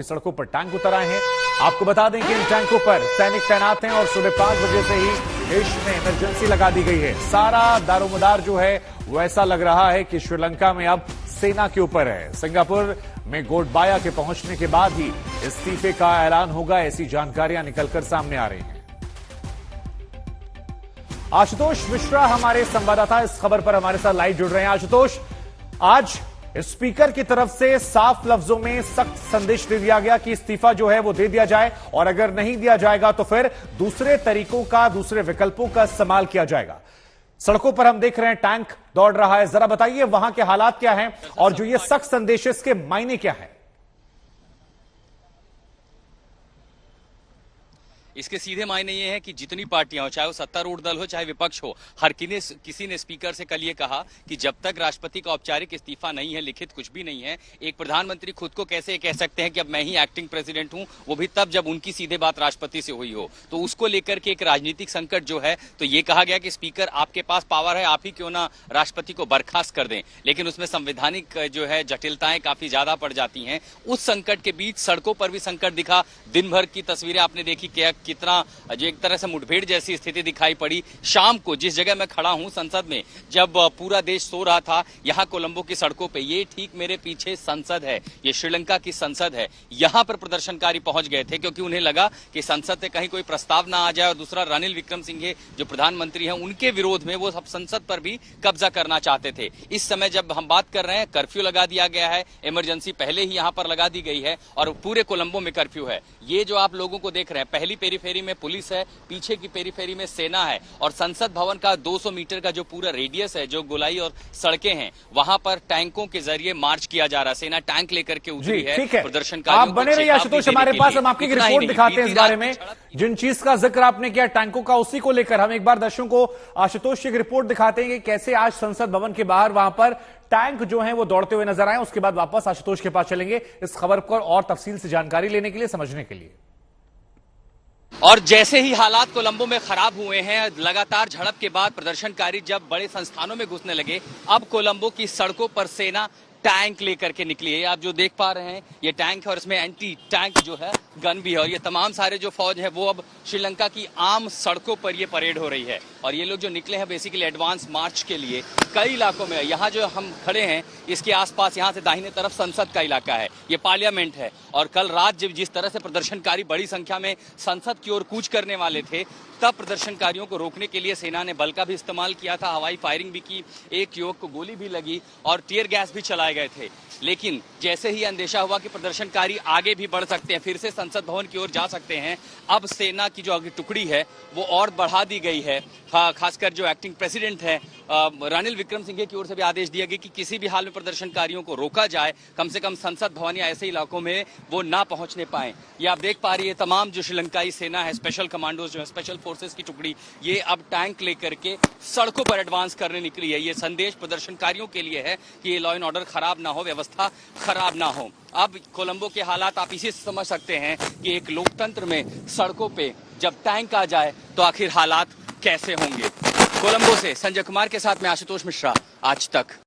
सड़कों पर टैंक उतर आए हैं। आपको बता दें कि इन टैंकों पर सैनिक तैनात हैं और सुबह 5 बजे से ही देश में इमरजेंसी लगा दी गई है। सारा दारोमदार जो है वो ऐसा लग रहा है कि श्रीलंका में अब सेना के ऊपर है। सिंगापुर में गोटबाया के पहुंचने के बाद ही इस्तीफे का ऐलान होगा, ऐसी जानकारियां निकलकर सामने आ रही हैं। आशुतोष मिश्रा हमारे संवाददाता इस खबर पर हमारे साथ लाइव जुड़ रहे हैं। आशुतोष, आज स्पीकर की तरफ से साफ लफ्जों में सख्त संदेश दे दिया गया कि इस्तीफा जो है वो दे दिया जाए और अगर नहीं दिया जाएगा तो फिर दूसरे तरीकों का, दूसरे विकल्पों का इस्तेमाल किया जाएगा। सड़कों पर हम देख रहे हैं टैंक दौड़ रहा है। जरा बताइए वहां के हालात क्या हैं और जो ये सख्त संदेश है इसके मायने क्या है? इसके सीधे मायने ये हैं कि जितनी पार्टियां हो, चाहे वो सत्तारूढ़ दल हो चाहे विपक्ष हो, हर किसी ने स्पीकर से कल ये कहा कि जब तक राष्ट्रपति का औपचारिक इस्तीफा नहीं है, लिखित कुछ भी नहीं है, एक प्रधानमंत्री खुद को कैसे कह सकते हैं कि अब मैं ही एक्टिंग प्रेसिडेंट हूं, वो भी तब जब उनकी सीधे बात राष्ट्रपति से हुई हो। तो उसको लेकर के एक राजनीतिक संकट जो है, तो ये कहा गया कि स्पीकर आपके पास पावर है, आप ही क्यों ना राष्ट्रपति को बर्खास्त कर दें। लेकिन उसमें संवैधानिक जो है जटिलताएं काफी ज्यादा पड़ जाती हैं। उस संकट के बीच सड़कों पर भी संकट दिखा। दिन भर की तस्वीरें आपने देखी कितना जो एक तरह से मुठभेड़ जैसी स्थिति दिखाई पड़ी। शाम को जिस जगह मैं खड़ा हूं संसद में, जब पूरा देश सो रहा था, यहां कोलंबो की सड़कों पे, ये ठीक मेरे पीछे संसद है, ये श्रीलंका की संसद है, यहां पर प्रदर्शनकारी पहुंच गए थे क्योंकि उन्हें लगा कि संसद से कहीं कोई प्रस्ताव ना आ जाए और दूसरा रनिल विक्रमसिंघे जो प्रधानमंत्री हैं उनके विरोध में वो सब संसद पर भी कब्जा करना चाहते थे। इस समय जब हम बात कर रहे हैं, कर्फ्यू लगा दिया गया है, इमरजेंसी पहले ही यहां पर लगा दी गई है और पूरे कोलंबो में कर्फ्यू है। ये जो आप लोगों को देख रहे हैं, पहली पेरीफेरी में पुलिस है, पीछे की पेरीफेरी में सेना है और संसद भवन का 200 मीटर का जो पूरा रेडियस है, जो गोलाई और सड़कें हैं, वहां पर टैंकों के जरिए मार्च किया जा रहा है। सेना टैंक लेकर के उतरी है। प्रदर्शनकारियों आप बने रहिए आशुतोष, हमारे पास हम आपकी रिपोर्ट दिखाते हैं इस बारे में। जिन चीज का जिक्र आपने किया टैंकों का, उसी को लेकर हम एक बार दर्शकों को आशुतोष की रिपोर्ट दिखाते हैं कि कैसे आज संसद भवन के बाहर वहां पर टैंक जो है वो दौड़ते हुए नजर आए। उसके बाद वापस आशुतोष के पास चलेंगे इस खबर पर और तफसील से जानकारी लेने के लिए, समझने के लिए। और जैसे ही हालात कोलंबो में खराब हुए हैं, लगातार झड़प के बाद प्रदर्शनकारी जब बड़े संस्थानों में घुसने लगे, अब कोलंबो की सड़कों पर सेना टैंक लेकर के निकली है। आप जो देख पा रहे हैं ये टैंक है और इसमें एंटी टैंक जो है गन भी है और ये तमाम सारे जो फौज है वो अब श्रीलंका की आम सड़कों पर ये परेड हो रही है। और ये लोग जो निकले हैं बेसिकली एडवांस मार्च के लिए कई इलाकों में। यहाँ जो हम खड़े हैं इसके आसपास, यहाँ से दाहिने तरफ संसद का इलाका है, ये पार्लियामेंट है। और कल रात जब जिस तरह से प्रदर्शनकारी बड़ी संख्या में संसद की ओर कूच करने वाले थे, तब प्रदर्शनकारियों को रोकने के लिए सेना ने बल का भी इस्तेमाल किया था, हवाई फायरिंग भी की, एक युवक को गोली भी लगी और टीयर गैस भी चलाए गए थे। लेकिन जैसे ही अंदेशा हुआ कि प्रदर्शनकारी आगे भी बढ़ सकते हैं, फिर से संसद भवन की ओर जा सकते हैं, अब सेना की जो आगे टुकड़ी है वो और बढ़ा दी गई है। खासकर जो एक्टिंग प्रेसिडेंट है रनिल विक्रमसिंघे की ओर से भी आदेश दिया गया कि किसी भी हाल में प्रदर्शनकारियों को रोका जाए, कम से कम संसद भवन या ऐसे इलाकों में वो ना पहुंचने पाए। ये आप देख पा रही है तमाम जो श्रीलंकाई सेना है, स्पेशल कमांडोज जो है, स्पेशल फोर्सेस की टुकड़ी, ये अब टैंक लेकर के सड़कों पर एडवांस करने निकली है। ये संदेश प्रदर्शनकारियों के लिए है कि ये लॉ एंड ऑर्डर खराब ना हो, व्यवस्था खराब ना हो। अब कोलंबो के हालात आप इसी से समझ सकते हैं कि एक लोकतंत्र में सड़कों पे जब टैंक आ जाए तो आखिर हालात कैसे होंगे। कोलंबो से संजय कुमार के साथ में आशुतोष मिश्रा, आज तक।